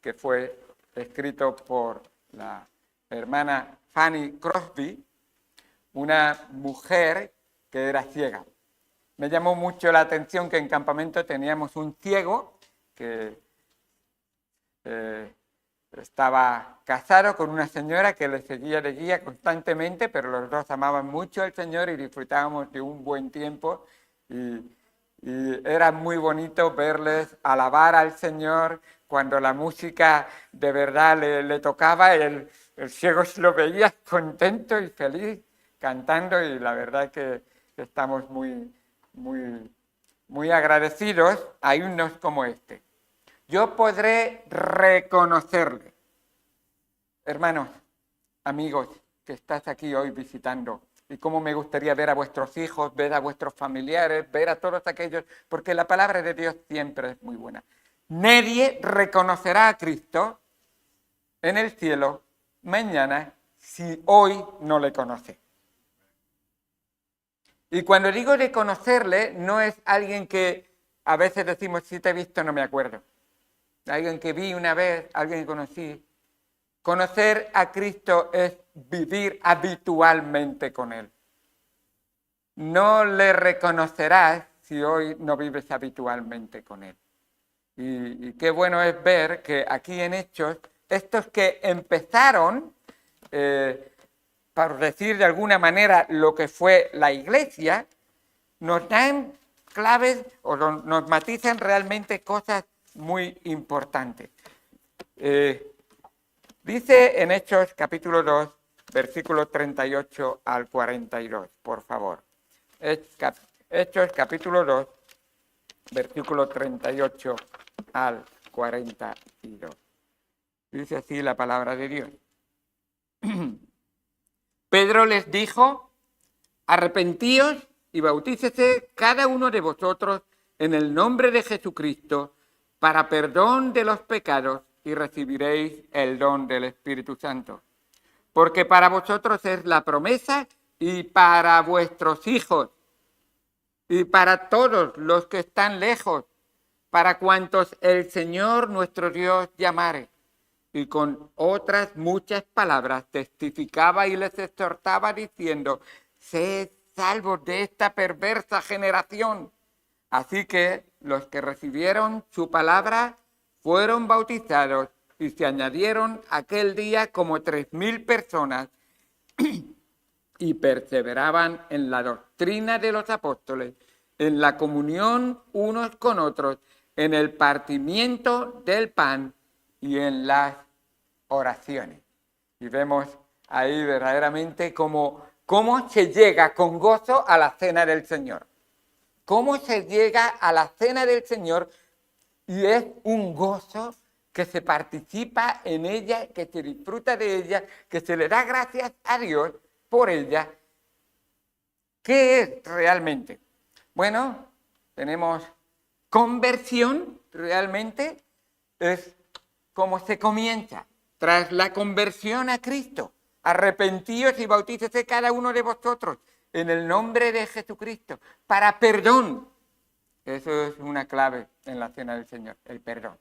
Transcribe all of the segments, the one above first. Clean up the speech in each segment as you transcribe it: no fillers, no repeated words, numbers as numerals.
que fue escrito por la hermana Fanny Crosby, una mujer que era ciega. Me llamó mucho la atención que en campamento teníamos un ciego que estaba casado con una señora que le seguía de guía constantemente, pero los dos amaban mucho al Señor y disfrutábamos de un buen tiempo. Y era muy bonito verles alabar al Señor cuando la música de verdad le tocaba. El ciego lo veía contento y feliz cantando, y la verdad que estamos muy agradecidos a himnos como este. Yo podré reconocerle. Hermanos, amigos que estás aquí hoy visitando, y cómo me gustaría ver a vuestros hijos, ver a vuestros familiares, ver a todos aquellos, porque la palabra de Dios siempre es muy buena. Nadie reconocerá a Cristo en el cielo mañana si hoy no le conoce. Y cuando digo de conocerle, no es alguien que a veces decimos, si te he visto no me acuerdo. Alguien que vi una vez, alguien que conocí. Conocer a Cristo es vivir habitualmente con Él. No le reconocerás si hoy no vives habitualmente con Él. Y qué bueno es ver que aquí en Hechos, estos que empezaron, por decir de alguna manera lo que fue la iglesia, nos dan claves o nos matizan realmente cosas muy importantes. Dice en Hechos capítulo 2, versículos 38 al 42, por favor. Hechos capítulo 2, versículo 38 al 42. Dice así la palabra de Dios. Pedro les dijo, arrepentíos y bautícese cada uno de vosotros en el nombre de Jesucristo para perdón de los pecados y recibiréis el don del Espíritu Santo. Porque para vosotros es la promesa y para vuestros hijos y para todos los que están lejos, para cuantos el Señor nuestro Dios llamare. Y con otras muchas palabras testificaba y les exhortaba diciendo, sed salvos de esta perversa generación. Así que los que recibieron su palabra fueron bautizados y se añadieron aquel día como 3,000 personas y perseveraban en la doctrina de los apóstoles, en la comunión unos con otros, en el partimiento del pan y en las oraciones. Y vemos ahí verdaderamente cómo se llega con gozo a la cena del Señor. Cómo se llega a la cena del Señor y es un gozo que se participa en ella, que se disfruta de ella, que se le da gracias a Dios por ella. ¿Qué es realmente? Bueno, tenemos conversión, realmente es como se comienza. Tras la conversión a Cristo, arrepentíos y bautícese cada uno de vosotros en el nombre de Jesucristo para perdón. Eso es una clave en la cena del Señor, el perdón.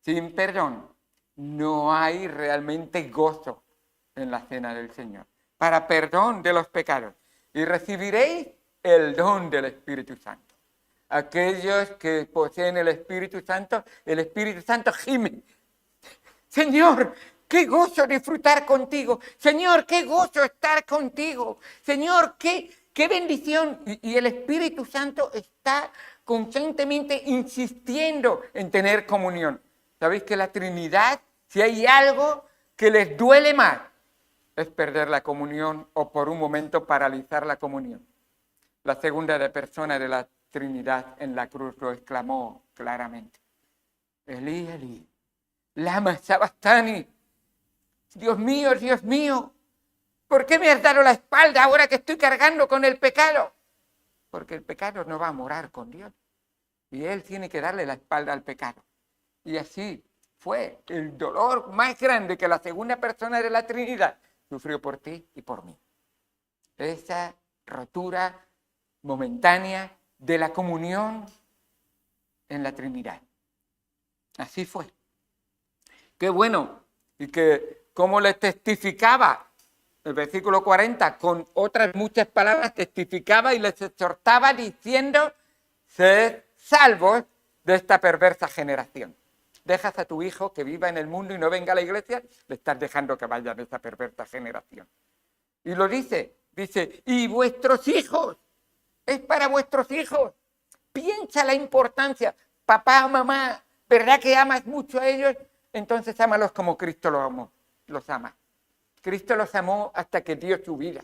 Sin perdón no hay realmente gozo en la cena del Señor. Para perdón de los pecados. Y recibiréis el don del Espíritu Santo. Aquellos que poseen el Espíritu Santo gime. Señor, qué gozo disfrutar contigo. Señor, qué gozo estar contigo. Señor, qué bendición. Y el Espíritu Santo está constantemente insistiendo en tener comunión. ¿Sabéis que la Trinidad, si hay algo que les duele más, es perder la comunión o por un momento paralizar la comunión? La segunda persona de la Trinidad en la cruz lo exclamó claramente. Elí, Elí, lama sabactani. Dios mío, ¿por qué me has dado la espalda ahora que estoy cargando con el pecado? Porque el pecado no va a morar con Dios. Y Él tiene que darle la espalda al pecado. Y así fue el dolor más grande que la segunda persona de la Trinidad sufrió por ti y por mí. Esa rotura momentánea de la comunión en la Trinidad. Así fue. Qué bueno. Y que como le testificaba, el versículo 40, con otras muchas palabras, testificaba y les exhortaba diciendo, sed salvos de esta perversa generación. Dejas a tu hijo que viva en el mundo y no venga a la iglesia, le estás dejando que vaya en esta perversa generación. Y lo dice, y vuestros hijos, es para vuestros hijos. Piensa la importancia, papá, mamá, ¿verdad que amas mucho a ellos? Entonces ámalos como Cristo los ama. Cristo los amó hasta que dio su vida.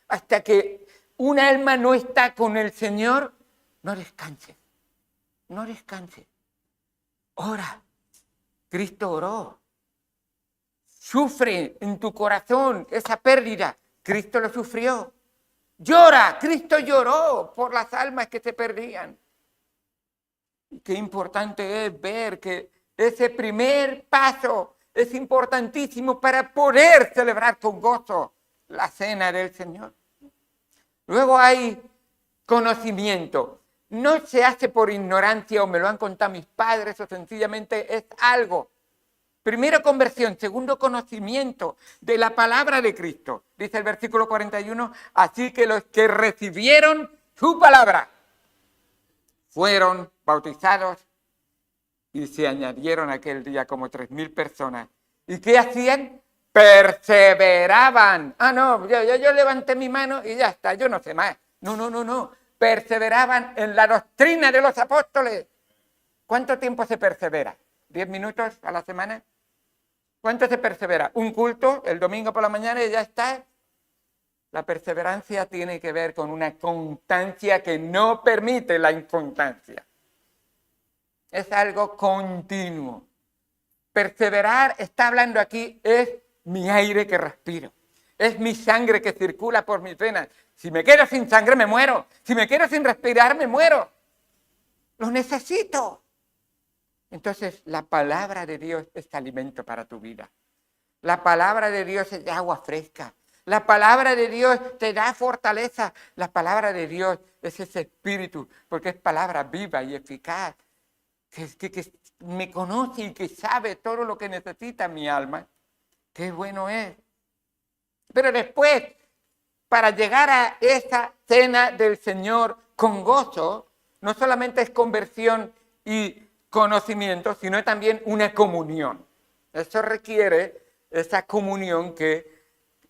Hasta que un alma no está con el Señor, no descanse. No descanse. Ora. Cristo oró. Sufre en tu corazón esa pérdida. Cristo lo sufrió. Llora. Cristo lloró por las almas que se perdían. Y qué importante es ver que ese primer paso es importantísimo para poder celebrar con gozo la cena del Señor. Luego hay conocimiento. No se hace por ignorancia o me lo han contado mis padres o sencillamente es algo. Primero conversión, segundo conocimiento de la palabra de Cristo. Dice el versículo 41, así que los que recibieron su palabra fueron bautizados y se añadieron aquel día como 3.000 personas. ¿Y qué hacían? Perseveraban. No, yo levanté mi mano y ya está, yo no sé más. No. Perseveraban en la doctrina de los apóstoles. ¿Cuánto tiempo se persevera? ¿10 minutos a la semana? ¿Cuánto se persevera? ¿Un culto el domingo por la mañana y ya está? La perseverancia tiene que ver con una constancia que no permite la inconstancia. Es algo continuo. Perseverar, está hablando aquí, es mi aire que respiro. Es mi sangre que circula por mis venas. Si me quedo sin sangre, me muero. Si me quedo sin respirar, me muero. Lo necesito. Entonces, la palabra de Dios es alimento para tu vida. La palabra de Dios es agua fresca. La palabra de Dios te da fortaleza. La palabra de Dios es ese espíritu, porque es palabra viva y eficaz, que me conoce y que sabe todo lo que necesita mi alma. Qué bueno es. Pero después, para llegar a esa cena del Señor con gozo, no solamente es conversión y conocimiento, sino también una comunión. Eso requiere esa comunión que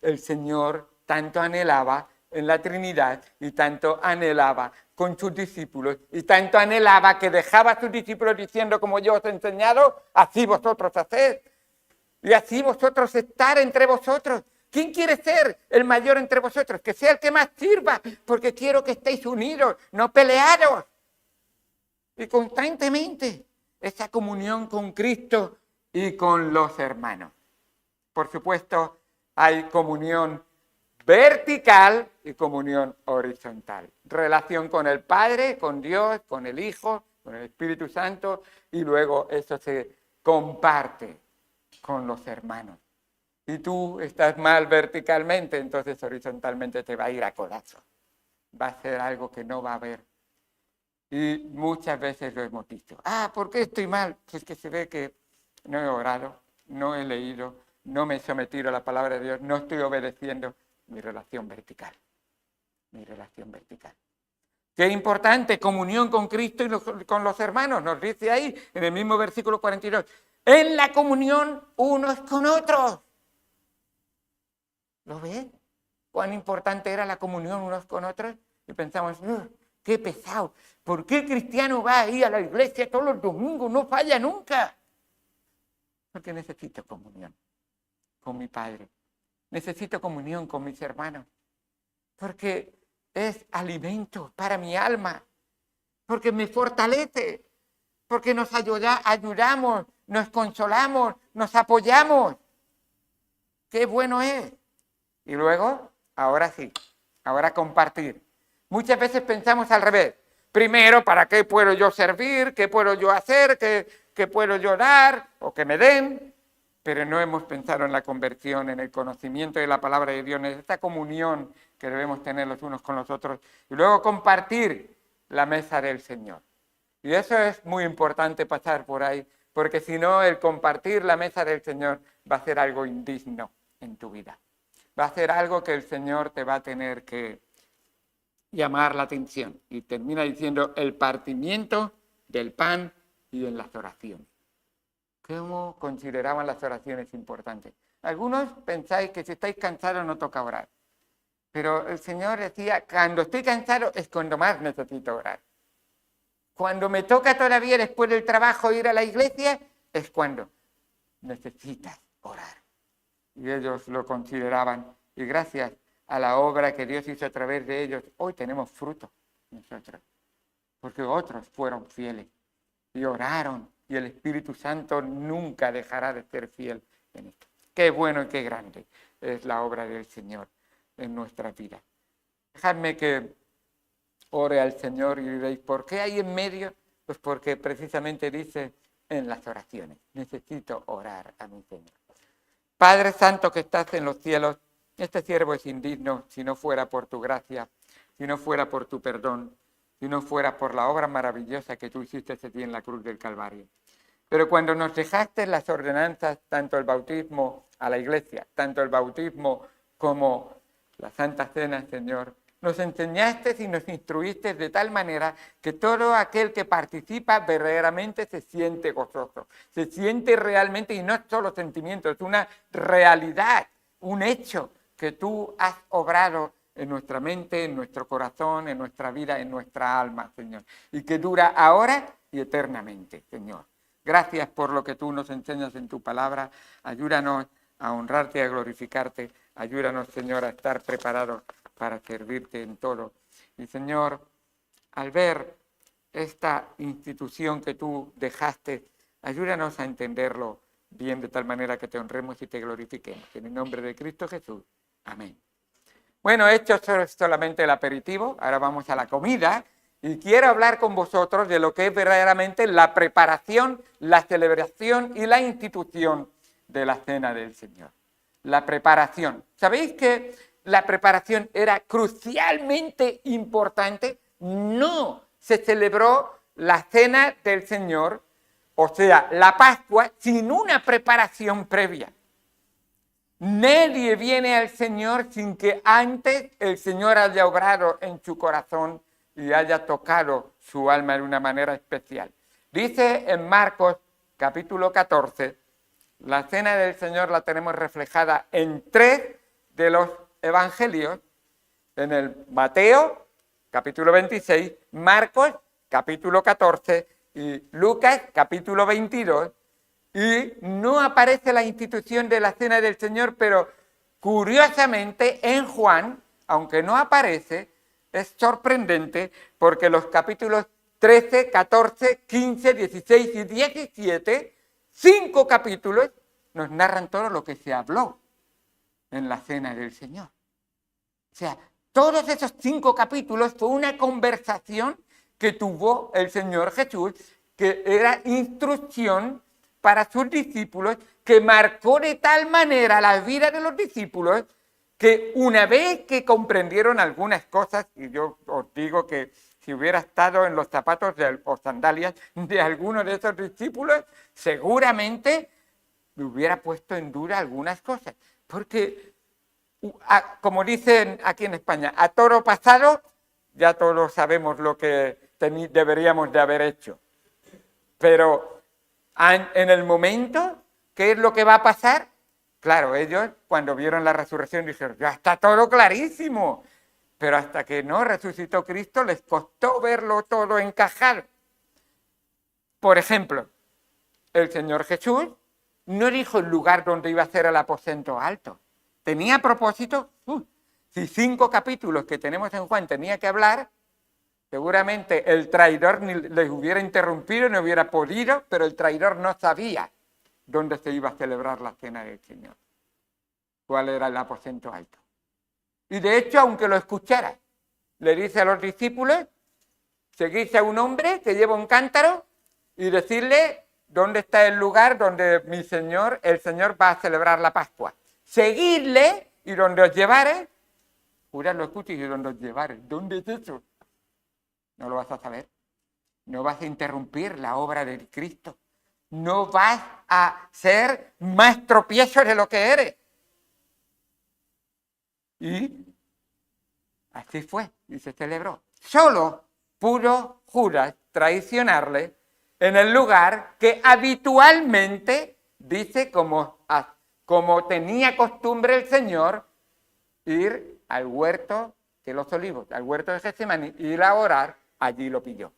el Señor tanto anhelaba en la Trinidad y tanto anhelaba con sus discípulos y tanto anhelaba que dejaba a sus discípulos diciendo, como yo os he enseñado, así vosotros haced y así vosotros estar entre vosotros. ¿Quién quiere ser el mayor entre vosotros? Que sea el que más sirva, porque quiero que estéis unidos, no peleados. Y constantemente esa comunión con Cristo y con los hermanos. Por supuesto, hay comunión vertical y comunión horizontal. Relación con el Padre, con Dios, con el Hijo, con el Espíritu Santo, y luego eso se comparte con los hermanos. Si tú estás mal verticalmente, entonces horizontalmente te va a ir a codazo. Va a ser algo que no va a haber. Y muchas veces lo hemos dicho. ¿Por qué estoy mal? Pues que se ve que no he orado, no he leído, no me he sometido a la palabra de Dios, no estoy obedeciendo mi relación vertical. Mi relación vertical. Qué importante, comunión con Cristo y con los hermanos. Nos dice ahí, en el mismo versículo 42. En la comunión unos con otros. ¿Lo ven? ¿Cuán importante era la comunión unos con otros? Y pensamos, qué pesado. ¿Por qué el cristiano va ahí a la iglesia todos los domingos? No falla nunca. Porque necesito comunión con mi Padre. Necesito comunión con mis hermanos. Porque es alimento para mi alma. Porque me fortalece. Porque nos ayudamos, nos consolamos, nos apoyamos. Qué bueno es. Y luego, ahora sí, ahora compartir. Muchas veces pensamos al revés. Primero, ¿para qué puedo yo servir? ¿Qué puedo yo hacer? ¿Qué puedo yo dar? O que me den. Pero no hemos pensado en la conversión, en el conocimiento de la palabra de Dios, en esta comunión que debemos tener los unos con los otros. Y luego compartir la mesa del Señor. Y eso es muy importante pasar por ahí, porque si no, el compartir la mesa del Señor va a ser algo indigno en tu vida. Va a ser algo que el Señor te va a tener que llamar la atención. Y termina diciendo el partimiento del pan y en las oraciones. ¿Cómo consideraban las oraciones importantes? Algunos pensáis que si estáis cansados no toca orar. Pero el Señor decía, cuando estoy cansado es cuando más necesito orar. Cuando me toca todavía después del trabajo ir a la iglesia, es cuando necesitas orar. Y ellos lo consideraban. Y gracias a la obra que Dios hizo a través de ellos, hoy tenemos fruto nosotros. Porque otros fueron fieles y oraron. Y el Espíritu Santo nunca dejará de ser fiel en esto. Qué bueno y qué grande es la obra del Señor en nuestra vida. Dejadme que ore al Señor y diréis, ¿por qué hay en medio? Pues porque precisamente dice en las oraciones, necesito orar a mi Señor. Padre Santo que estás en los cielos, este siervo es indigno si no fuera por tu gracia, si no fuera por tu perdón, si no fuera por la obra maravillosa que tú hiciste ese día en la cruz del Calvario. Pero cuando nos dejaste las ordenanzas, tanto el bautismo a la iglesia, tanto el bautismo como la Santa Cena, Señor, nos enseñaste y nos instruiste de tal manera que todo aquel que participa verdaderamente se siente gozoso, se siente realmente, y no es solo sentimiento, es una realidad, un hecho que tú has obrado en nuestra mente, en nuestro corazón, en nuestra vida, en nuestra alma, Señor, y que dura ahora y eternamente, Señor. Gracias por lo que tú nos enseñas en tu palabra. Ayúdanos a honrarte y a glorificarte. Ayúdanos, Señor, a estar preparados para servirte en todo. Y, Señor, al ver esta institución que tú dejaste, ayúdanos a entenderlo bien de tal manera que te honremos y te glorifiquemos. En el nombre de Cristo Jesús. Amén. Bueno, hecho solamente el aperitivo, ahora vamos a la comida. Y quiero hablar con vosotros de lo que es verdaderamente la preparación, la celebración y la institución de la Cena del Señor. La preparación. ¿Sabéis que la preparación era crucialmente importante? No se celebró la Cena del Señor, o sea, la Pascua, sin una preparación previa. Nadie viene al Señor sin que antes el Señor haya obrado en su corazón y haya tocado su alma de una manera especial. Dice en Marcos capítulo 14, la Cena del Señor la tenemos reflejada en 3 de los evangelios, en el Mateo capítulo 26, Marcos capítulo 14 y Lucas capítulo 22, y no aparece la institución de la Cena del Señor, pero curiosamente en Juan, aunque no aparece, es sorprendente porque los capítulos 13, 14, 15, 16 y 17, 5 capítulos, nos narran todo lo que se habló en la Cena del Señor. O sea, todos esos 5 capítulos fue una conversación que tuvo el Señor Jesús, que era instrucción para sus discípulos, que marcó de tal manera la vida de los discípulos, que una vez que comprendieron algunas cosas, y yo os digo que si hubiera estado en los zapatos o sandalias de alguno de esos discípulos, seguramente me hubiera puesto en duda algunas cosas. Porque, como dicen aquí en España, a toro pasado ya todos sabemos lo que deberíamos de haber hecho. Pero en el momento, ¿qué es lo que va a pasar? Claro, ellos cuando vieron la resurrección dijeron, ya está todo clarísimo. Pero hasta que no resucitó Cristo les costó verlo todo encajado. Por ejemplo, el Señor Jesús no dijo el lugar donde iba a ser el aposento alto. Tenía propósito. Si 5 capítulos que tenemos en Juan tenía que hablar, seguramente el traidor ni les hubiera interrumpido, no hubiera podido, pero el traidor no sabía dónde se iba a celebrar la Cena del Señor, cuál era el aposento alto. Y de hecho, aunque lo escuchara, le dice a los discípulos, seguirse a un hombre que lleva un cántaro y decirle dónde está el lugar donde el Señor va a celebrar la Pascua. Seguidle y donde os llevare, Judas lo escucha y donde os llevare, ¿dónde es eso? No lo vas a saber, no vas a interrumpir la obra de Cristo. no vas a ser más tropiezo de lo que eres. Y así fue, y se celebró. Solo pudo Judas traicionarle en el lugar que habitualmente, dice, como tenía costumbre el Señor, ir al huerto de los olivos, al huerto de Getsemaní, ir a orar, allí lo pilló.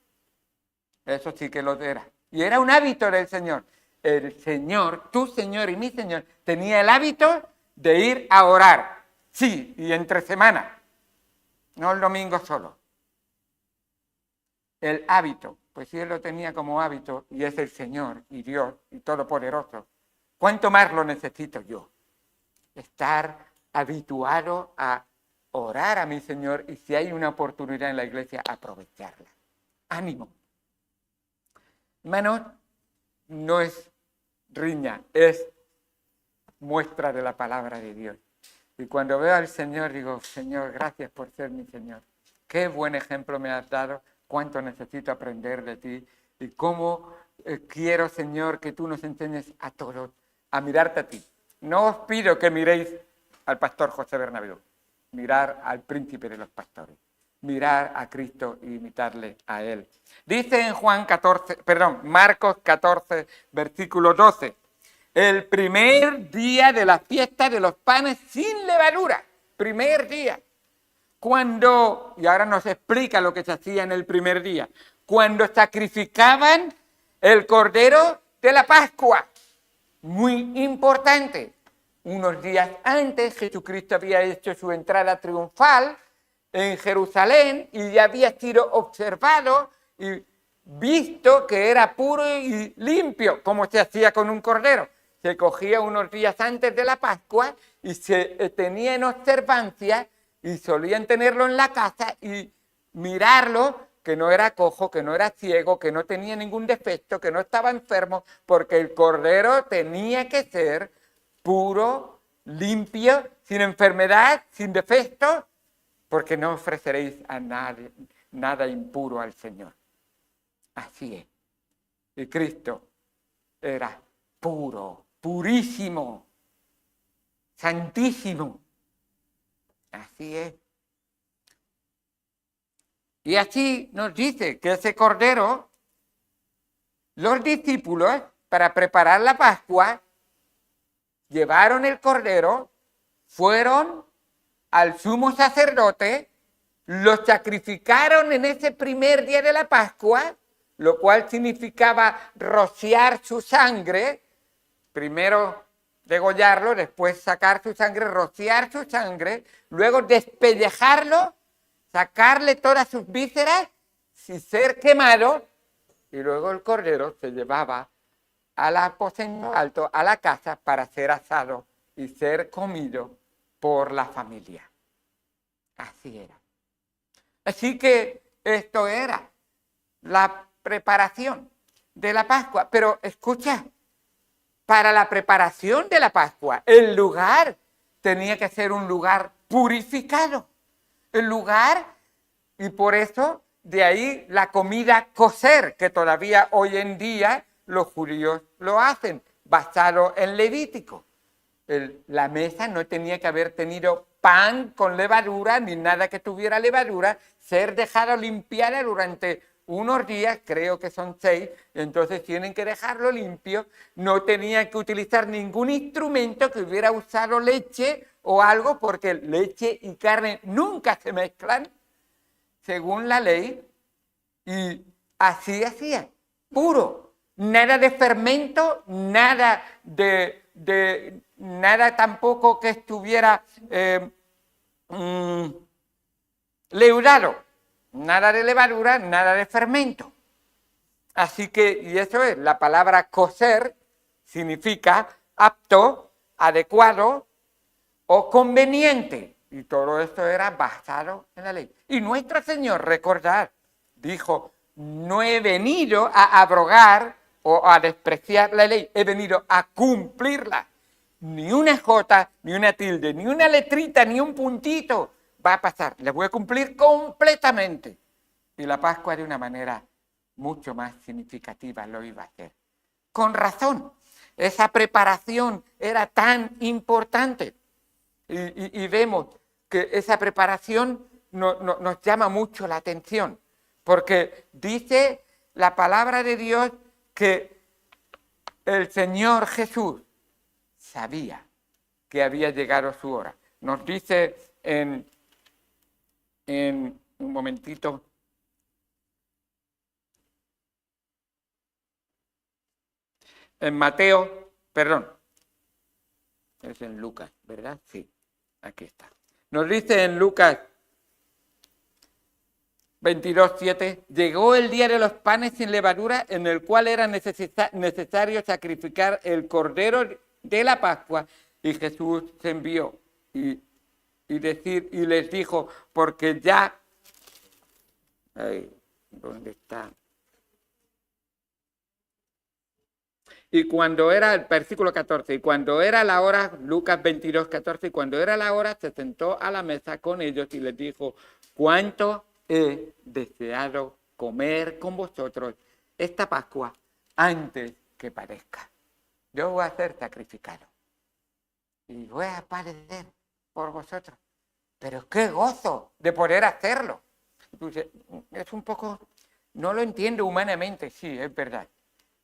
Eso sí que lo era. Y era un hábito del Señor. El Señor, tu Señor y mi Señor, tenía el hábito de ir a orar. Sí, y entre semana, no el domingo solo. El hábito, pues si Él lo tenía como hábito y es el Señor y Dios y Todopoderoso, ¿cuánto más lo necesito yo? Estar habituado a orar a mi Señor y si hay una oportunidad en la iglesia, aprovecharla. Ánimo. Hermanos, no es riña, es muestra de la palabra de Dios. Y cuando veo al Señor, digo, Señor, gracias por ser mi Señor. Qué buen ejemplo me has dado, cuánto necesito aprender de ti y cómo quiero, Señor, que tú nos enseñes a todos a mirarte a ti. No os pido que miréis al pastor José Bernabéu, mirar al príncipe de los pastores, mirar a Cristo y imitarle a Él. Dice en Marcos 14, versículo 12, el primer día de la fiesta de los panes sin levadura, primer día, y ahora nos explica lo que se hacía en el primer día, cuando sacrificaban el cordero de la Pascua, muy importante. Unos días antes Jesucristo había hecho su entrada triunfal en Jerusalén y ya había sido observado y visto que era puro y limpio, como se hacía con un cordero. Se cogía unos días antes de la Pascua y se tenía en observancia y solían tenerlo en la casa y mirarlo, que no era cojo, que no era ciego, que no tenía ningún defecto, que no estaba enfermo, porque el cordero tenía que ser puro, limpio, sin enfermedad, sin defecto, porque no ofreceréis a nadie nada impuro al Señor. Así es. Y Cristo era puro, purísimo, santísimo. Así es. Y así nos dice que ese cordero, los discípulos, para preparar la Pascua, llevaron el cordero, fueron al sumo sacerdote, lo sacrificaron en ese primer día de la Pascua, lo cual significaba rociar su sangre, primero degollarlo, después sacar su sangre, rociar su sangre, luego despellejarlo, sacarle todas sus vísceras sin ser quemado, y luego el cordero se llevaba al aposento alto, a la casa, para ser asado y ser comido por la familia. Así era. Así que esto era la preparación de la Pascua. Pero escucha, para la preparación de la Pascua, el lugar tenía que ser un lugar purificado. El lugar, y por eso de ahí la comida kosher, que todavía hoy en día los judíos lo hacen, basado en Levítico. La mesa no tenía que haber tenido pan con levadura, ni nada que tuviera levadura, ser dejado limpiar durante unos días, creo que son 6, entonces tienen que dejarlo limpio, no tenían que utilizar ningún instrumento que hubiera usado leche o algo, porque leche y carne nunca se mezclan, según la ley, y así hacía, puro, nada de fermento, nada nada tampoco que estuviera leudado, nada de levadura, nada de fermento. Así que, y eso es, la palabra kosher significa apto, adecuado o conveniente. Y todo esto era basado en la ley. Y nuestro Señor, recordad, dijo, no he venido a abrogar o a despreciar la ley, he venido a cumplirla. Ni una jota, ni una tilde, ni una letrita, ni un puntito va a pasar. Les voy a cumplir completamente. Y la Pascua de una manera mucho más significativa lo iba a hacer. Con razón, esa preparación era tan importante. Y vemos que esa preparación nos llama mucho la atención, porque dice la palabra de Dios que el Señor Jesús sabía que había llegado su hora. Nos dice en un momentito, en Mateo, perdón, es en Lucas, ¿verdad? Sí, aquí está. Nos dice en Lucas 22:7, llegó el día de los panes sin levadura, en el cual era necesario sacrificar el cordero de la Pascua, y Jesús se envió y les dijo, porque ya, ¿dónde está? Y cuando era, el versículo 14, y cuando era la hora, Lucas 22:14, y cuando era la hora, se sentó a la mesa con ellos y les dijo, cuánto he deseado comer con vosotros esta Pascua antes que padezca. Yo voy a ser sacrificado y voy a padecer por vosotros. Pero qué gozo de poder hacerlo. Entonces, es un poco, no lo entiendo humanamente, sí, es verdad.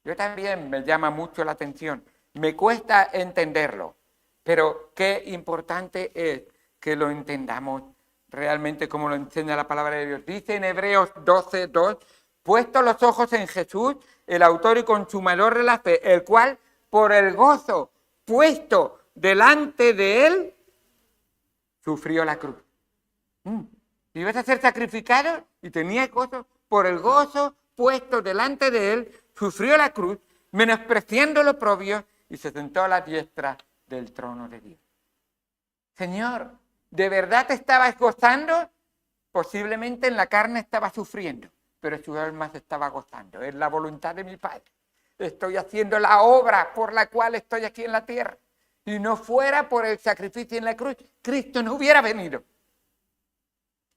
Yo también me llama mucho la atención. Me cuesta entenderlo, pero qué importante es que lo entendamos realmente como lo enseña la palabra de Dios. Dice en Hebreos 12:2, puestos los ojos en Jesús, el autor y consumador de la fe, el cual por el gozo puesto delante de él, sufrió la cruz. Ibas a ser sacrificado y tenía gozo, por el gozo puesto delante de él, sufrió la cruz, menospreciando lo propio, y se sentó a la diestra del trono de Dios. Señor, ¿de verdad te estabas gozando? Posiblemente en la carne estaba sufriendo, pero su alma se estaba gozando. Es la voluntad de mi Padre. Estoy haciendo la obra por la cual estoy aquí en la tierra. Si no fuera por el sacrificio en la cruz, Cristo no hubiera venido.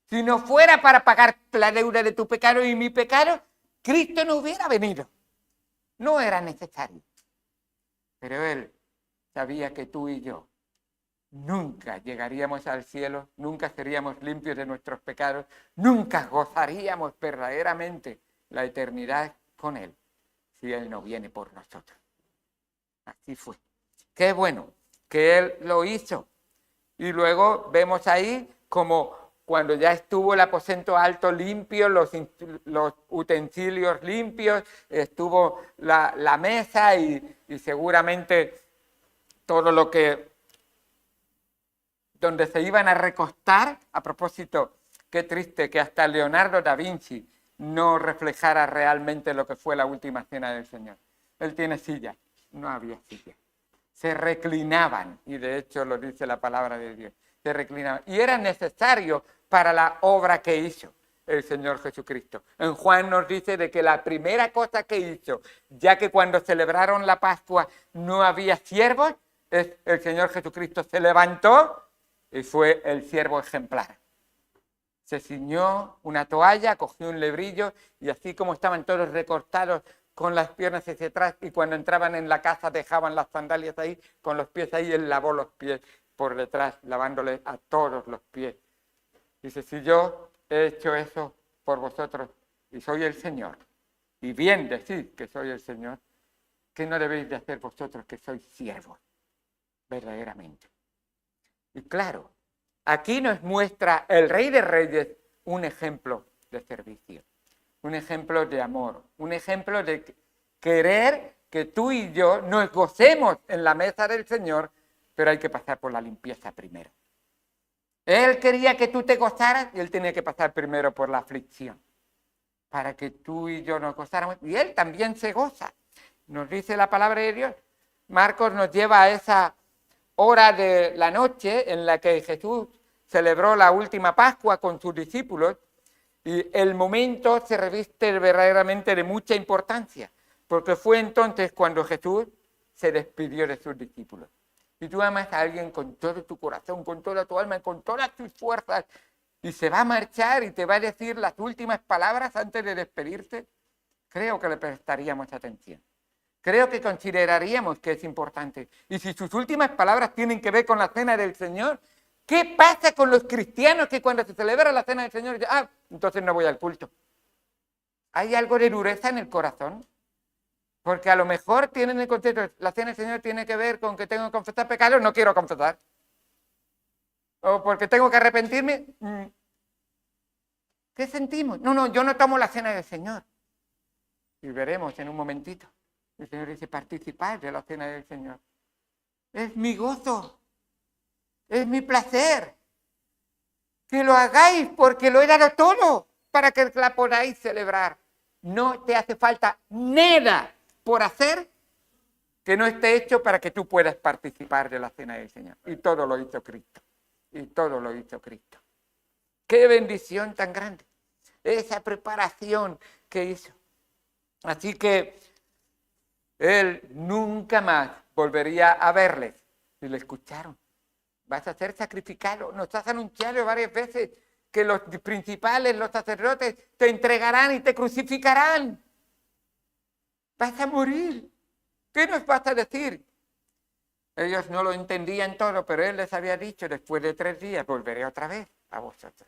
Si no fuera para pagar la deuda de tu pecado y mi pecado, Cristo no hubiera venido. No era necesario. Pero Él sabía que tú y yo nunca llegaríamos al cielo, nunca seríamos limpios de nuestros pecados, nunca gozaríamos verdaderamente la eternidad con Él, si Él no viene por nosotros. Así fue. Qué bueno que Él lo hizo. Y luego vemos ahí como cuando ya estuvo el aposento alto limpio, los utensilios limpios, estuvo la mesa y seguramente todo lo que, donde se iban a recostar. A propósito, qué triste que hasta Leonardo da Vinci no reflejara realmente lo que fue la última cena del Señor. Él tiene silla, no había silla. Se reclinaban, y de hecho lo dice la palabra de Dios, se reclinaban. Y era necesario para la obra que hizo el Señor Jesucristo. En Juan nos dice de que la primera cosa que hizo, ya que cuando celebraron la Pascua no había siervos, el Señor Jesucristo se levantó y fue el siervo ejemplar. Se ciñó una toalla, cogió un lebrillo y así como estaban todos recortados con las piernas hacia atrás y cuando entraban en la casa dejaban las sandalias ahí, con los pies ahí, él lavó los pies por detrás, lavándole a todos los pies. Dice, si yo he hecho eso por vosotros y soy el Señor, y bien decís que soy el Señor, ¿qué no debéis de hacer vosotros que sois siervos? Verdaderamente. Y claro, aquí nos muestra el Rey de Reyes un ejemplo de servicio, un ejemplo de amor, un ejemplo de querer que tú y yo nos gocemos en la mesa del Señor, pero hay que pasar por la limpieza primero. Él quería que tú te gozaras y Él tenía que pasar primero por la aflicción para que tú y yo nos gozáramos. Y Él también se goza. Nos dice la palabra de Dios. Marcos nos lleva a esa hora de la noche en la que Jesús celebró la última Pascua con sus discípulos y el momento se reviste verdaderamente de mucha importancia porque fue entonces cuando Jesús se despidió de sus discípulos. Si tú amas a alguien con todo tu corazón, con toda tu alma, con todas tus fuerzas, y se va a marchar y te va a decir las últimas palabras antes de despedirse, creo que le prestaríamos atención. creo que consideraríamos que es importante. Y si sus últimas palabras tienen que ver con la cena del Señor, ¿qué pasa con los cristianos que cuando se celebra la cena del Señor dicen, entonces no voy al culto? ¿Hay algo de dureza en el corazón? Porque a lo mejor tienen el concepto, la cena del Señor tiene que ver con que tengo que confesar pecados, no quiero confesar. O porque tengo que arrepentirme. ¿Qué sentimos? No, yo no tomo la cena del Señor. Y veremos en un momentito. El Señor dice, participar de la cena del Señor. Es mi gozo. Es mi placer. Que lo hagáis porque lo he dado todo para que la podáis celebrar. No te hace falta nada por hacer que no esté hecho para que tú puedas participar de la cena del Señor. Y todo lo hizo Cristo. Y todo lo hizo Cristo. ¡Qué bendición tan grande! Esa preparación que hizo. Así que él nunca más volvería a verles. Y le escucharon. Vas a ser sacrificado. Nos has anunciado varias veces que los principales, los sacerdotes, te entregarán y te crucificarán. Vas a morir. ¿Qué nos vas a decir? Ellos no lo entendían todo, pero él les había dicho, después de 3 días volveré otra vez a vosotros.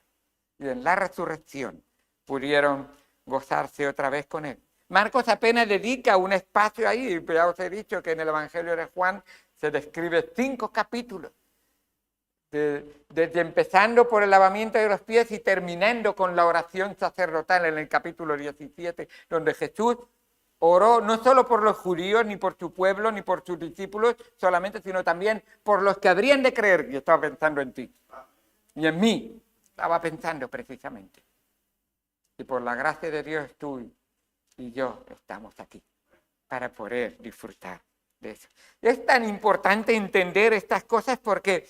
Y en la resurrección pudieron gozarse otra vez con él. Marcos apenas dedica un espacio ahí, ya os he dicho que en el Evangelio de Juan se describe 5 capítulos, desde empezando por el lavamiento de los pies y terminando con la oración sacerdotal en el capítulo 17, donde Jesús oró no solo por los judíos, ni por su pueblo, ni por sus discípulos solamente, sino también por los que habrían de creer. Y estaba pensando en ti y en mí, estaba pensando precisamente. Y por la gracia de Dios tú y yo estamos aquí para poder disfrutar de eso. Es tan importante entender estas cosas porque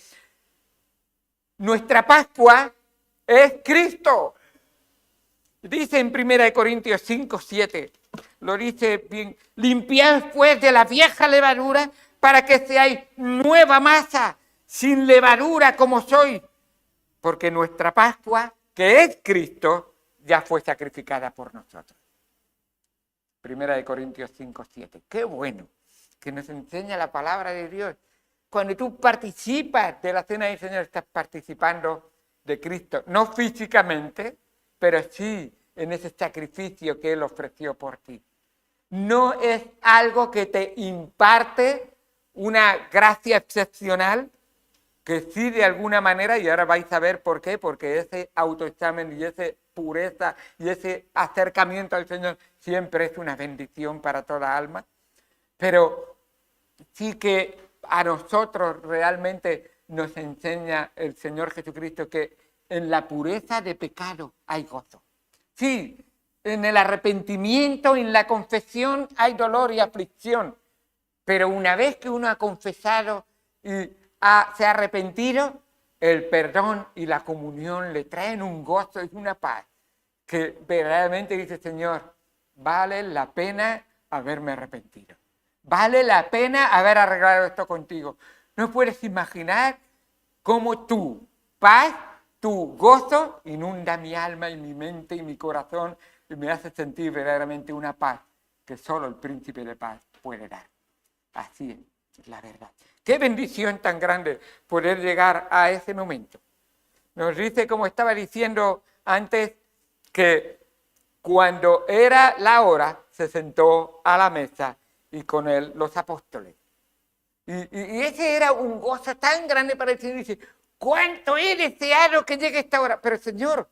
nuestra Pascua es Cristo. Dice en 1 Corintios 5, 7, lo dice bien, limpiad pues de la vieja levadura para que seáis nueva masa, sin levadura como sois, porque nuestra Pascua, que es Cristo, ya fue sacrificada por nosotros. 1 Corintios 5, 7. Qué bueno que nos enseña la palabra de Dios. Cuando tú participas de la cena del Señor, estás participando de Cristo, no físicamente, pero sí en ese sacrificio que Él ofreció por ti. No es algo que te imparte una gracia excepcional, que sí de alguna manera, y ahora vais a ver por qué, porque ese autoexamen y esa pureza y ese acercamiento al Señor siempre es una bendición para toda alma, pero sí que a nosotros realmente nos enseña el Señor Jesucristo que en la pureza de pecado hay gozo. Sí, en el arrepentimiento, en la confesión hay dolor y aflicción, pero una vez que uno ha confesado y se ha arrepentido, el perdón y la comunión le traen un gozo y una paz que verdaderamente dice, Señor, vale la pena haberme arrepentido. Vale la pena haber arreglado esto contigo. No puedes imaginar cómo tu paz, tu gozo inunda mi alma y mi mente y mi corazón y me hace sentir verdaderamente una paz que solo el príncipe de paz puede dar. Así es la verdad. Qué bendición tan grande poder llegar a ese momento. Nos dice, como estaba diciendo antes, que cuando era la hora se sentó a la mesa y con él los apóstoles. Y ese era un gozo tan grande para el Señor. Dice, ¿cuánto he deseado que llegue esta hora? Pero Señor,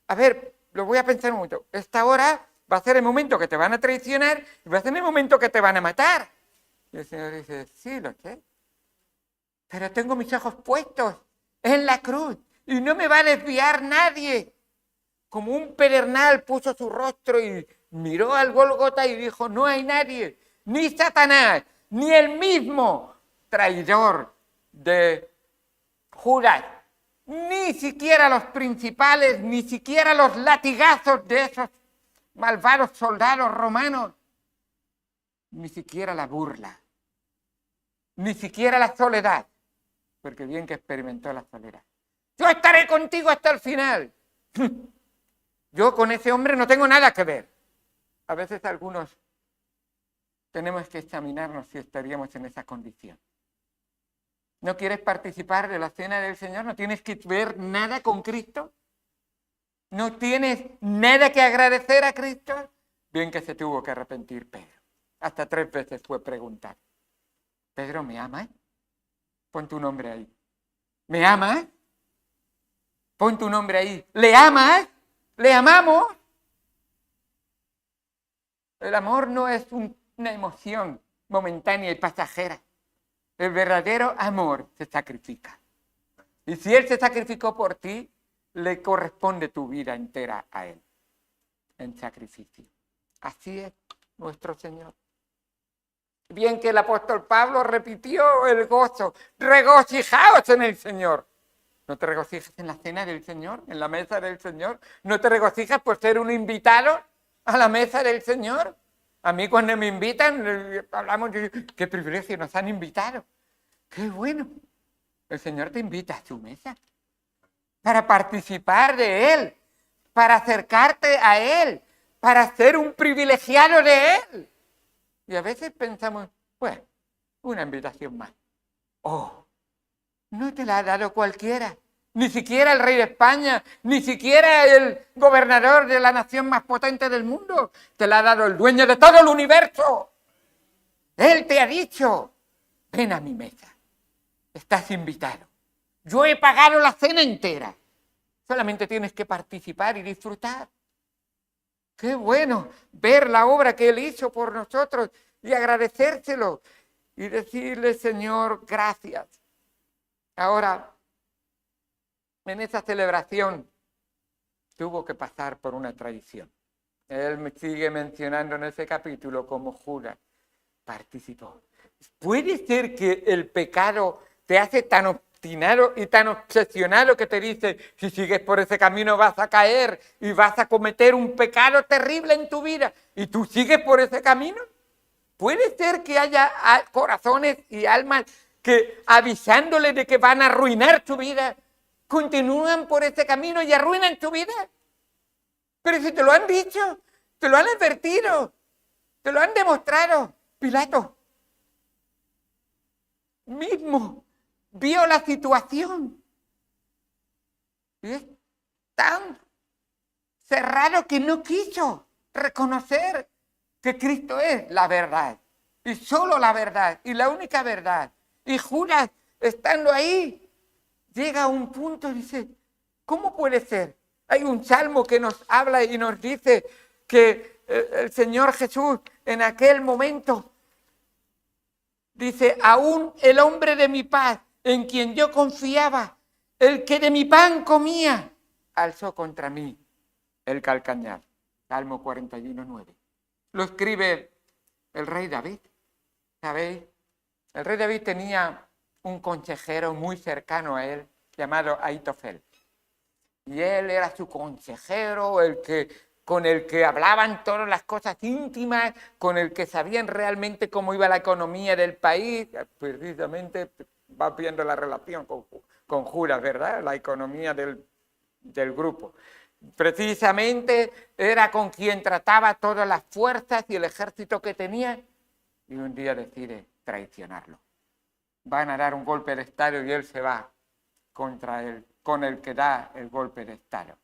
a ver, lo voy a pensar un momento. Esta hora va a ser el momento que te van a traicionar y va a ser el momento que te van a matar. Y el Señor dice, sí, lo sé. Pero tengo mis ojos puestos en la cruz y no me va a desviar nadie. Como un pedernal puso su rostro y miró al Gólgota y dijo, no hay nadie, ni Satanás, ni el mismo traidor de Judas, ni siquiera los principales, ni siquiera los latigazos de esos malvados soldados romanos, ni siquiera la burla, ni siquiera la soledad, porque bien que experimentó la soledad. Yo estaré contigo hasta el final. Yo con ese hombre no tengo nada que ver. A veces algunos tenemos que examinarnos si estaríamos en esa condición. ¿No quieres participar de la cena del Señor? ¿No tienes que ver nada con Cristo? ¿No tienes nada que agradecer a Cristo? Bien que se tuvo que arrepentir Pedro. Hasta 3 veces fue preguntar. Pedro, ¿me amas? Pon tu nombre ahí. ¿Me amas? Pon tu nombre ahí. ¿Le amas? ¿Le amamos? El amor no es una emoción momentánea y pasajera. El verdadero amor se sacrifica. Y si Él se sacrificó por ti, le corresponde tu vida entera a Él, en sacrificio. Así es nuestro Señor. Bien que el apóstol Pablo repitió el gozo. Regocijaos en el Señor. ¿No te regocijas en la cena del Señor? ¿En la mesa del Señor? ¿No te regocijas por ser un invitado a la mesa del Señor? A mí cuando me invitan, hablamos de qué privilegio nos han invitado. ¡Qué bueno! El Señor te invita a su mesa para participar de Él, para acercarte a Él, para ser un privilegiado de Él. Y a veces pensamos, bueno, una invitación más. ¡Oh! No te la ha dado cualquiera. Ni siquiera el rey de España, ni siquiera el gobernador de la nación más potente del mundo. Te la ha dado el dueño de todo el universo. Él te ha dicho, ven a mi mesa. Estás invitado. Yo he pagado la cena entera. Solamente tienes que participar y disfrutar. Qué bueno ver la obra que Él hizo por nosotros y agradecérselo y decirle, Señor, gracias. Ahora, en esa celebración tuvo que pasar por una traición. Él me sigue mencionando en ese capítulo como Judas participó. ¿Puede ser que el pecado te hace tan obstinado y tan obsesionado que te dice, si sigues por ese camino vas a caer y vas a cometer un pecado terrible en tu vida y tú sigues por ese camino? ¿Puede ser que haya corazones y almas que avisándole de que van a arruinar tu vida, continúan por ese camino y arruinan tu vida? Pero si te lo han dicho, te lo han advertido, te lo han demostrado. Pilato mismo vio la situación. Y es tan cerrado que no quiso reconocer que Cristo es la verdad. Y solo la verdad. Y la única verdad. Y Judas, estando ahí, llega a un punto y dice, ¿cómo puede ser? Hay un salmo que nos habla y nos dice que el Señor Jesús en aquel momento dice, aún el hombre de mi paz, en quien yo confiaba, el que de mi pan comía, alzó contra mí el calcañar. Salmo 41:9. Lo escribe el rey David. ¿Sabéis? El rey David tenía un consejero muy cercano a él, llamado Ahitofel. Y él era su consejero, con el que hablaban todas las cosas íntimas, con el que sabían realmente cómo iba la economía del país. Precisamente vas viendo la relación con Judas, ¿verdad? La economía del grupo. Precisamente era con quien trataba todas las fuerzas y el ejército que tenía, y un día decide traicionarlo. Van a dar un golpe de estado y él se va contra él, con el que da el golpe de estado.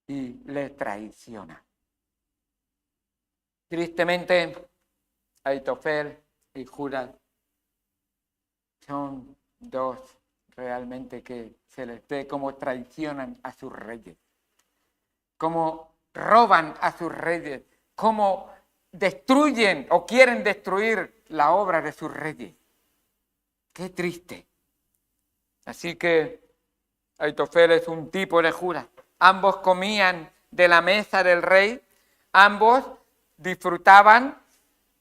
Y le traiciona. Tristemente, Ahitofel y Judas son dos realmente que se les ve cómo traicionan a sus reyes, cómo roban a sus reyes, cómo destruyen o quieren destruir la obra de sus reyes. Qué triste. Así que Ahitofel es un tipo de Judas. Ambos comían de la mesa del rey, ambos disfrutaban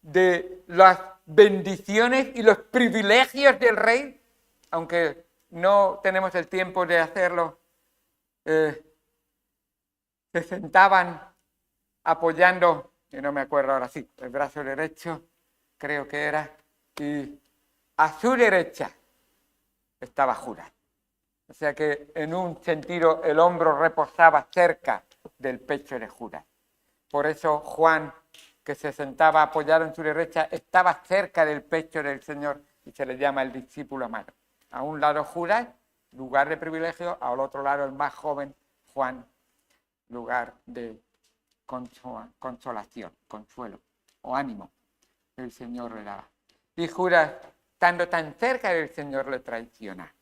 de las bendiciones y los privilegios del rey, aunque no tenemos el tiempo de hacerlo. Se sentaban apoyando, y no me acuerdo ahora sí, el brazo derecho, creo que era, y a su derecha estaba Judas. O sea que en un sentido el hombro reposaba cerca del pecho de Judas. Por eso Juan que se sentaba apoyado en su derecha, estaba cerca del pecho del Señor y se le llama el discípulo amado. A un lado Judas, lugar de privilegio, al otro lado el más joven, Juan, lugar de consolación, consuelo o ánimo que el Señor le daba. Y Judas, estando tan cerca del Señor, le traiciona.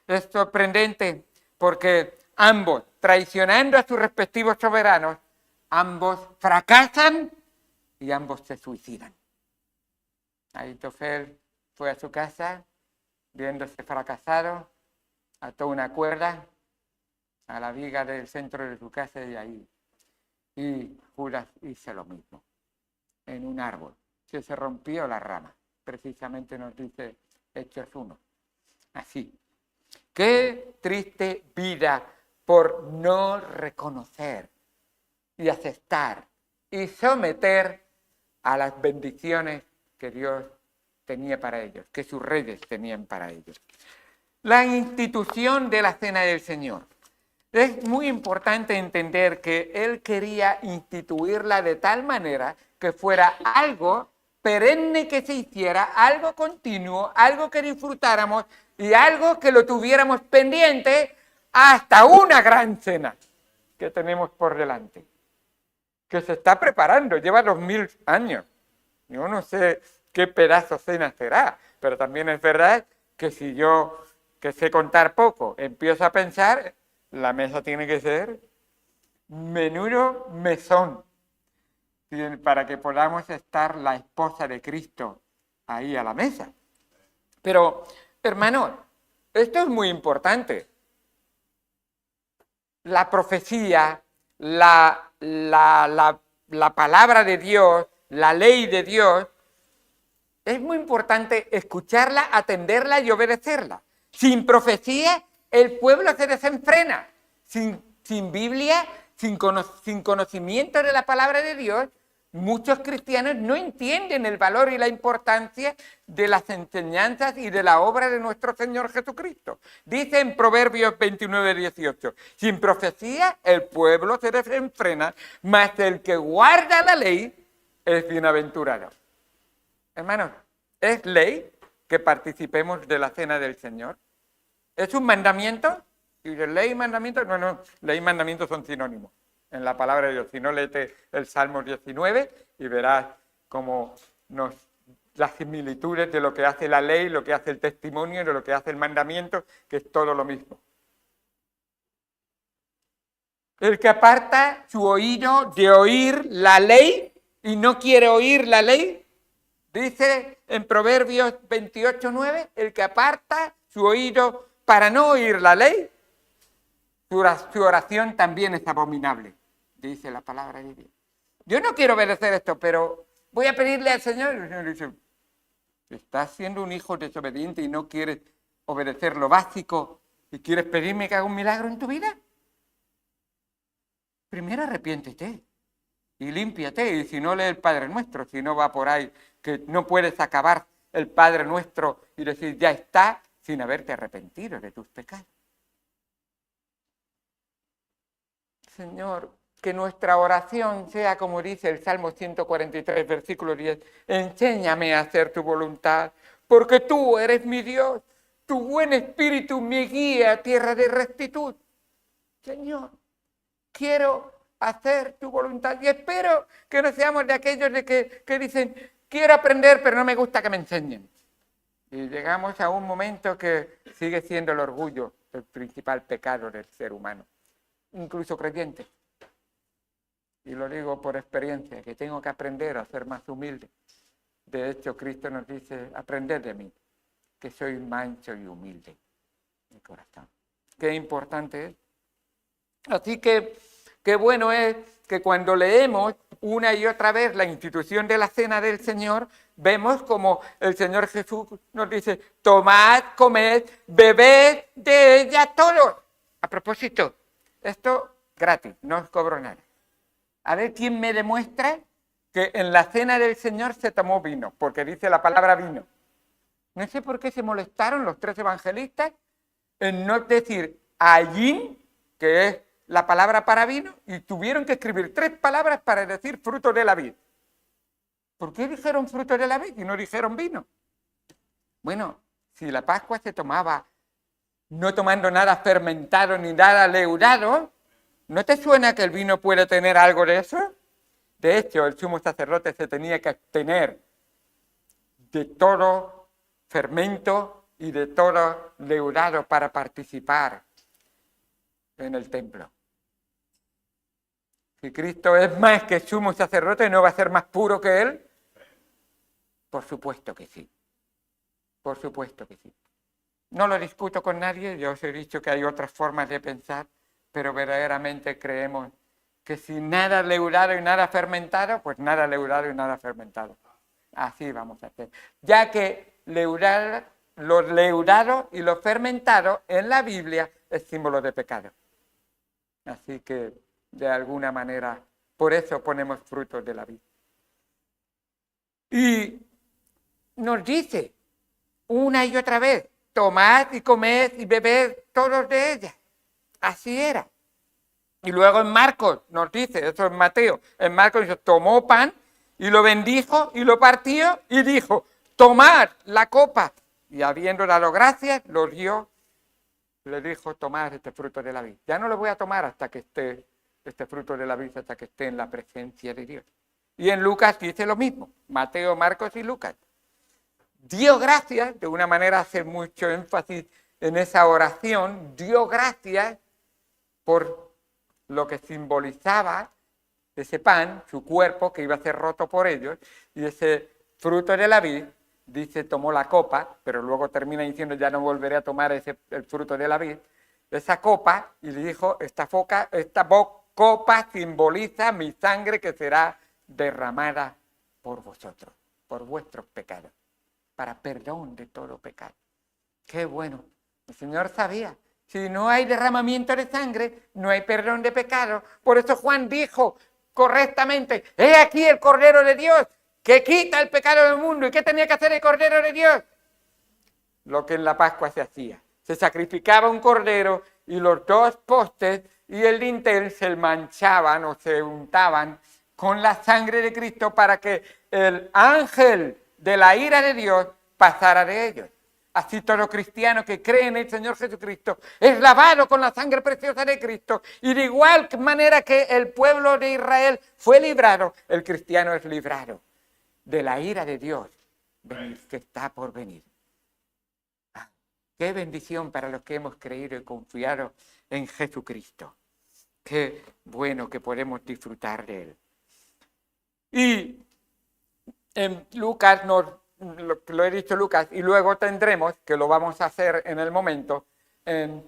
Es sorprendente porque ambos, traicionando a sus respectivos soberanos, ambos fracasan y ambos se suicidan. Ahitofel fue a su casa, viéndose fracasado, ató una cuerda a la viga del centro de su casa y ahí. Y Judas hizo lo mismo, en un árbol, que se rompió la rama. Precisamente nos dice Hechos 1. Así. Qué triste vida por no reconocer y aceptar y someter a las bendiciones que Dios tenía para ellos, que sus reyes tenían para ellos. La institución de la Cena del Señor. Es muy importante entender que Él quería instituirla de tal manera que fuera algo perenne que se hiciera, algo continuo, algo que disfrutáramos y algo que lo tuviéramos pendiente hasta una gran cena que tenemos por delante, que se está preparando, lleva 2000 años. Yo no sé qué pedazo cena será, pero también es verdad que si yo, que sé contar poco, empiezo a pensar, la mesa tiene que ser menudo mesón, para que podamos estar la esposa de Cristo ahí a la mesa. Pero, hermanos, esto es muy importante. La profecía, la palabra de Dios, la ley de Dios, es muy importante escucharla, atenderla y obedecerla. Sin profecía, el pueblo se desenfrena. Sin Biblia, sin conocimiento de la palabra de Dios, muchos cristianos no entienden el valor y la importancia de las enseñanzas y de la obra de nuestro Señor Jesucristo. Dice en Proverbios 29:18, sin profecía el pueblo se desenfrena, mas el que guarda la ley es bienaventurado. Hermanos, ¿es ley que participemos de la cena del Señor? ¿Es un mandamiento? ¿Y de ley y mandamiento? No, ley y mandamiento son sinónimos en la palabra de Dios. Si no, léete el Salmo 19 y verás cómo las similitudes de lo que hace la ley, lo que hace el testimonio, de lo que hace el mandamiento, que es todo lo mismo. El que aparta su oído de oír la ley y no quiere oír la ley, dice en Proverbios 28:9, el que aparta su oído para no oír la ley, su oración también es abominable, dice la palabra de Dios. Yo no quiero obedecer esto, pero voy a pedirle al Señor. Y el Señor dice, estás siendo un hijo desobediente y no quieres obedecer lo básico y quieres pedirme que haga un milagro en tu vida. Primero arrepiéntete y límpiate, y si no, lee el Padre Nuestro, si no va por ahí, que no puedes acabar el Padre Nuestro y decir, ya está, sin haberte arrepentido de tus pecados. Señor, que nuestra oración sea como dice el Salmo 143, versículo 10, enséñame a hacer tu voluntad, porque tú eres mi Dios, tu buen espíritu me guía a tierra de rectitud. Señor, quiero hacer tu voluntad y espero que no seamos de aquellos de que dicen, quiero aprender, pero no me gusta que me enseñen. Y llegamos a un momento que sigue siendo el orgullo el principal pecado del ser humano, incluso creyente. Y lo digo por experiencia, que tengo que aprender a ser más humilde. De hecho, Cristo nos dice, aprended de mí, que soy manso y humilde de corazón. Qué importante es. Así que, qué bueno es que cuando leemos una y otra vez la institución de la cena del Señor, vemos como el Señor Jesús nos dice, tomad, comed, bebed de ella todos. A propósito, esto gratis, no os cobro nada. A ver quién me demuestra que en la cena del Señor se tomó vino, porque dice la palabra vino. No sé por qué se molestaron los 3 evangelistas en no decir allín, que es la palabra para vino, y tuvieron que escribir 3 palabras para decir fruto de la vid. ¿Por qué dijeron fruto de la vid y no dijeron vino? Bueno, si la Pascua se tomaba no tomando nada fermentado ni nada leudado, ¿no te suena que el vino puede tener algo de eso? De hecho, el sumo sacerdote se tenía que abstener de todo fermento y de todo leudado para participar en el templo. Si Cristo es más que sumo sacerdote, ¿no va a ser más puro que Él? Por supuesto que sí. Por supuesto que sí. No lo discuto con nadie, yo os he dicho que hay otras formas de pensar, pero verdaderamente creemos que si nada leudado y nada fermentado, pues nada leudado y nada fermentado. Así vamos a hacer. Ya que lo leudado y lo fermentado en la Biblia es símbolo de pecado. Así que, de alguna manera, por eso ponemos frutos de la vid. Y nos dice una y otra vez, tomad y comed y bebed todos de ella. Así era. Y luego en Marcos nos dice, eso es Mateo, en Marcos dice, tomó pan y lo bendijo y lo partió y dijo, tomad la copa. Y habiendo dado gracias, lo dio, le dijo, tomad este fruto de la vid. Ya no lo voy a tomar hasta que esté, este fruto de la vid, hasta que esté en la presencia de Dios. Y en Lucas dice lo mismo, Mateo, Marcos y Lucas. Dio gracias, de una manera hace mucho énfasis en esa oración, dio gracias por lo que simbolizaba ese pan, su cuerpo que iba a ser roto por ellos, y ese fruto de la vid, dice, tomó la copa, pero luego termina diciendo, ya no volveré a tomar el fruto de la vid, esa copa, y le dijo, esta copa simboliza mi sangre que será derramada por vosotros, por vuestros pecados, para perdón de todo pecado. ¡Qué bueno! El Señor sabía, si no hay derramamiento de sangre, no hay perdón de pecado. Por eso Juan dijo correctamente, he aquí el Cordero de Dios, que quita el pecado del mundo. ¿Y qué tenía que hacer el Cordero de Dios? Lo que en la Pascua se hacía. Se sacrificaba un cordero y los dos postes y el dintel se manchaban o se untaban con la sangre de Cristo para que el ángel de la ira de Dios pasara de ellos. Así todo cristiano que cree en el Señor Jesucristo es lavado con la sangre preciosa de Cristo, y de igual manera que el pueblo de Israel fue librado, el cristiano es librado de la ira de Dios que está por venir. Qué bendición para los que hemos creído y confiado en Jesucristo. Qué bueno que podemos disfrutar de Él. Y en Lucas, lo he dicho Lucas, y luego tendremos, que lo vamos a hacer en el momento, en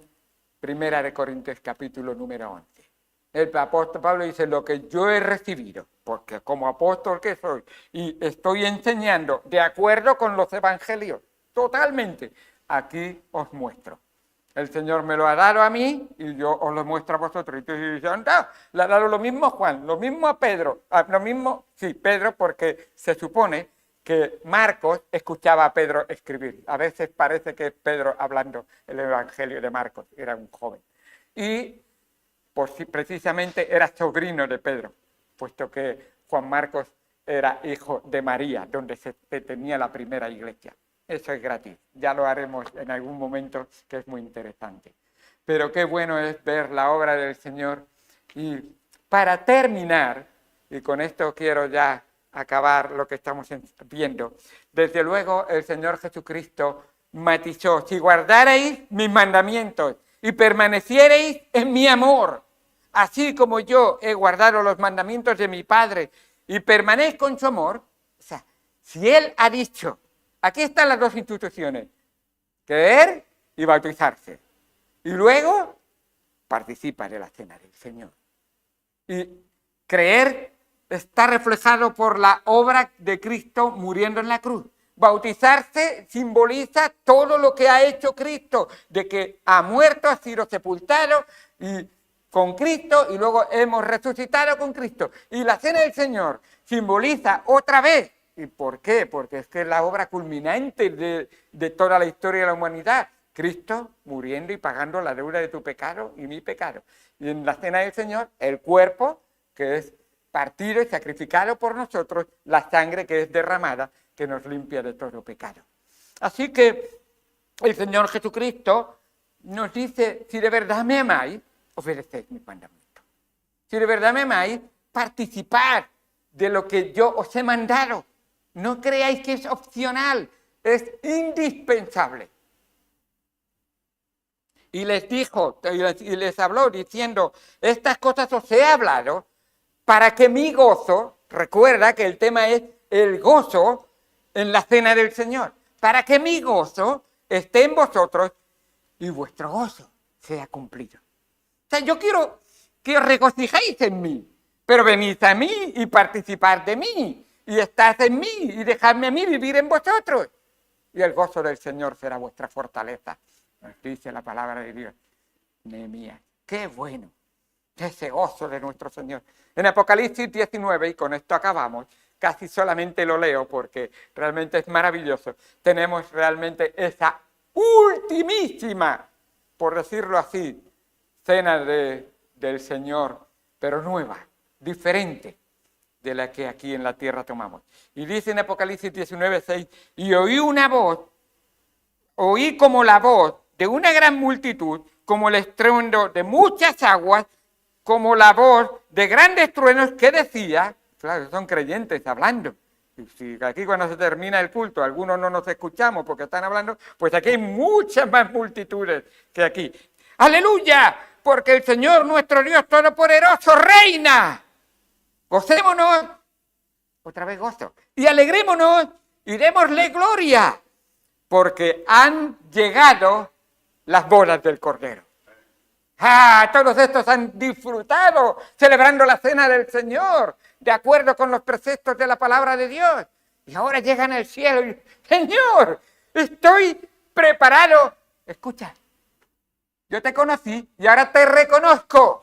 1 Corintios capítulo número 11. El apóstol Pablo dice, lo que yo he recibido, porque como apóstol que soy, y estoy enseñando de acuerdo con los evangelios, totalmente, aquí os muestro. El Señor me lo ha dado a mí y yo os lo muestro a vosotros. Y tú dices, no, le ha dado lo mismo a Juan, lo mismo a Pedro, lo mismo, sí, Pedro, porque se supone que Marcos escuchaba a Pedro escribir. A veces parece que Pedro hablando el Evangelio de Marcos, era un joven. Y precisamente era sobrino de Pedro, puesto que Juan Marcos era hijo de María, donde se tenía la primera iglesia. Eso es gratis, ya lo haremos en algún momento, que es muy interesante. Pero qué bueno es ver la obra del Señor. Y para terminar, y con esto quiero ya acabar lo que estamos viendo, desde luego el Señor Jesucristo matizó, si guardareis mis mandamientos y permaneciereis en mi amor, así como yo he guardado los mandamientos de mi Padre y permanezco en su amor, o sea, si Él ha dicho, aquí están las dos instituciones, creer y bautizarse. Y luego participa de la cena del Señor. Y creer está reflejado por la obra de Cristo muriendo en la cruz. Bautizarse simboliza todo lo que ha hecho Cristo, de que ha muerto, ha sido sepultado y con Cristo y luego hemos resucitado con Cristo. Y la cena del Señor simboliza otra vez. ¿Y por qué? Porque es que es la obra culminante de toda la historia de la humanidad. Cristo muriendo y pagando la deuda de tu pecado y mi pecado. Y en la cena del Señor, el cuerpo, que es partido y sacrificado por nosotros la sangre que es derramada, que nos limpia de todo pecado. Así que el Señor Jesucristo nos dice, si de verdad me amáis, obedeced mis mandamientos. Si de verdad me amáis, participad de lo que yo os he mandado. No creáis que es opcional, es indispensable. Y les dijo, y les habló diciendo, estas cosas os he hablado para que mi gozo, recuerda que el tema es el gozo en la cena del Señor, para que mi gozo esté en vosotros y vuestro gozo sea cumplido. O sea, yo quiero que os regocijéis en mí, pero venid a mí y participad de mí, y estad en mí, y dejadme a mí vivir en vosotros. Y el gozo del Señor será vuestra fortaleza. Nos dice la palabra de Dios. Nehemías, qué bueno, ese gozo de nuestro Señor. En Apocalipsis 19, y con esto acabamos, casi solamente lo leo porque realmente es maravilloso. Tenemos realmente esa ultimísima, por decirlo así, cena del Señor, pero nueva, diferente de la que aquí en la tierra tomamos. Y dice en Apocalipsis 19, 6, y oí una voz, oí como la voz de una gran multitud, como el estruendo de muchas aguas, como la voz de grandes truenos que decía, claro, son creyentes hablando. Y si aquí cuando se termina el culto, algunos no nos escuchamos porque están hablando, pues aquí hay muchas más multitudes que aquí. ¡Aleluya! Porque el Señor nuestro Dios Todopoderoso reina. Gocémonos, otra vez gozo, y alegrémonos y démosle gloria, porque han llegado las bodas del Cordero. Todos estos han disfrutado celebrando la cena del Señor, de acuerdo con los preceptos de la palabra de Dios. Y ahora llegan al cielo y, Señor, estoy preparado. Escucha, yo te conocí y ahora te reconozco.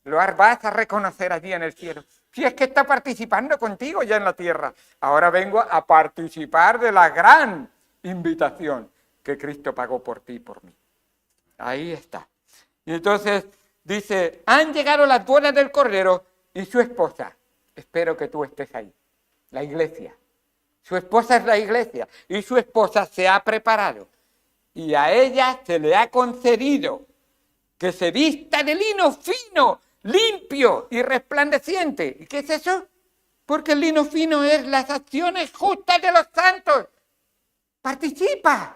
Lo vas a reconocer allí en el cielo. Si es que está participando contigo ya en la tierra. Ahora vengo a participar de la gran invitación que Cristo pagó por ti y por mí. Ahí está. Y entonces dice, han llegado las bodas del Cordero y su esposa. Espero que tú estés ahí. La iglesia. Su esposa es la iglesia. Y su esposa se ha preparado. Y a ella se le ha concedido que se vista de lino fino, limpio y resplandeciente. ¿Y qué es eso? Porque el lino fino es las acciones justas de los santos. Participa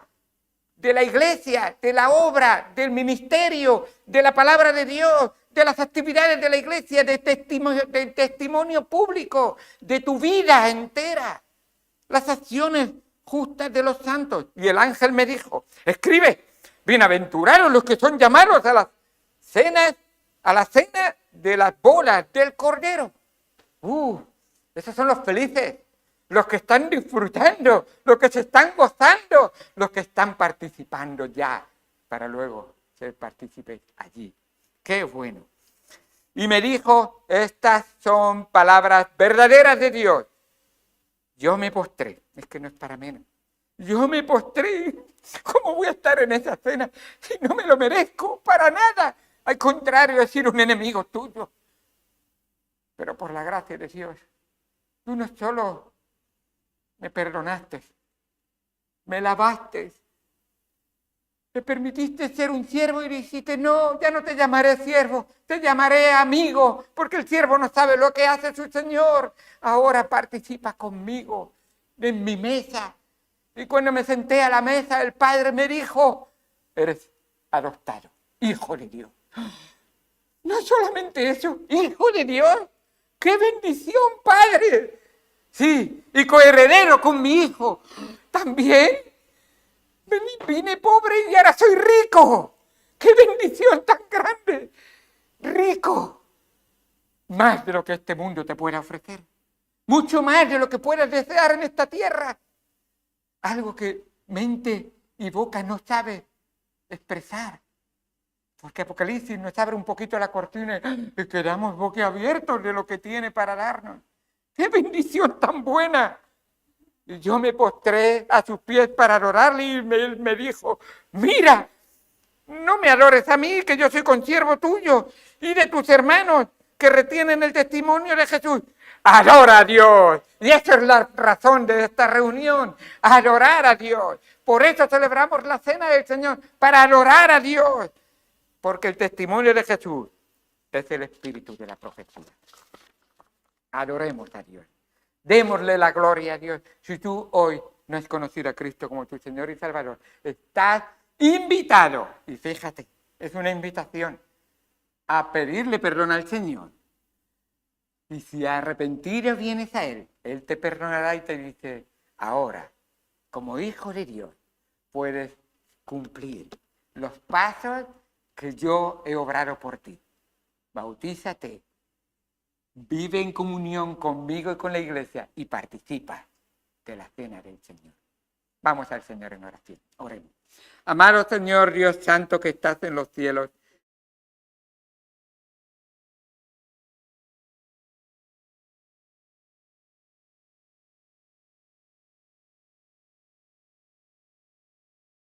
de la iglesia, de la obra, del ministerio, de la palabra de Dios, de las actividades de la iglesia, del testimonio público, de tu vida entera. Las acciones justas de los santos. Y el ángel me dijo, escribe, bienaventurados los que son llamados a la cena de las bodas del Cordero. Esos son los felices. Los que están disfrutando, los que se están gozando, los que están participando ya, para luego ser partícipes allí. ¡Qué bueno! Y me dijo, estas son palabras verdaderas de Dios. Yo me postré, es que no es para menos. Yo me postré. ¿Cómo voy a estar en esa cena si no me lo merezco para nada? Al contrario, he sido un enemigo tuyo. Pero por la gracia de Dios, tú no solo me perdonaste, me lavaste, me permitiste ser un siervo y dijiste, no, ya no te llamaré siervo, te llamaré amigo, porque el siervo no sabe lo que hace su Señor. Ahora participa conmigo en mi mesa. Y cuando me senté a la mesa, el Padre me dijo, eres adoptado, hijo de Dios. No solamente eso, hijo de Dios, ¡qué bendición, Padre! Sí, y coheredero con mi hijo. También vine pobre y ahora soy rico. ¡Qué bendición tan grande! Rico. Más de lo que este mundo te pueda ofrecer. Mucho más de lo que puedas desear en esta tierra. Algo que mente y boca no sabe expresar. Porque Apocalipsis nos abre un poquito la cortina y quedamos boquiabiertos de lo que tiene para darnos. ¡Qué bendición tan buena! Y yo me postré a sus pies para adorarle y él me dijo, mira, no me adores a mí, que yo soy consiervo tuyo y de tus hermanos, que retienen el testimonio de Jesús. Adora a Dios. Y esa es la razón de esta reunión, adorar a Dios. Por eso celebramos la cena del Señor, para adorar a Dios. Porque el testimonio de Jesús es el espíritu de la profecía. Adoremos a Dios. Démosle la gloria a Dios. Si tú hoy no has conocido a Cristo como tu Señor y Salvador, estás invitado. Y fíjate, es una invitación a pedirle perdón al Señor. Y si arrepentido vienes a Él, Él te perdonará y te dice, ahora, como hijo de Dios, puedes cumplir los pasos que yo he obrado por ti. Bautízate, vive en comunión conmigo y con la iglesia y participa de la cena del Señor. Vamos al Señor en oración. Oremos. Amado Señor Dios Santo que estás en los cielos,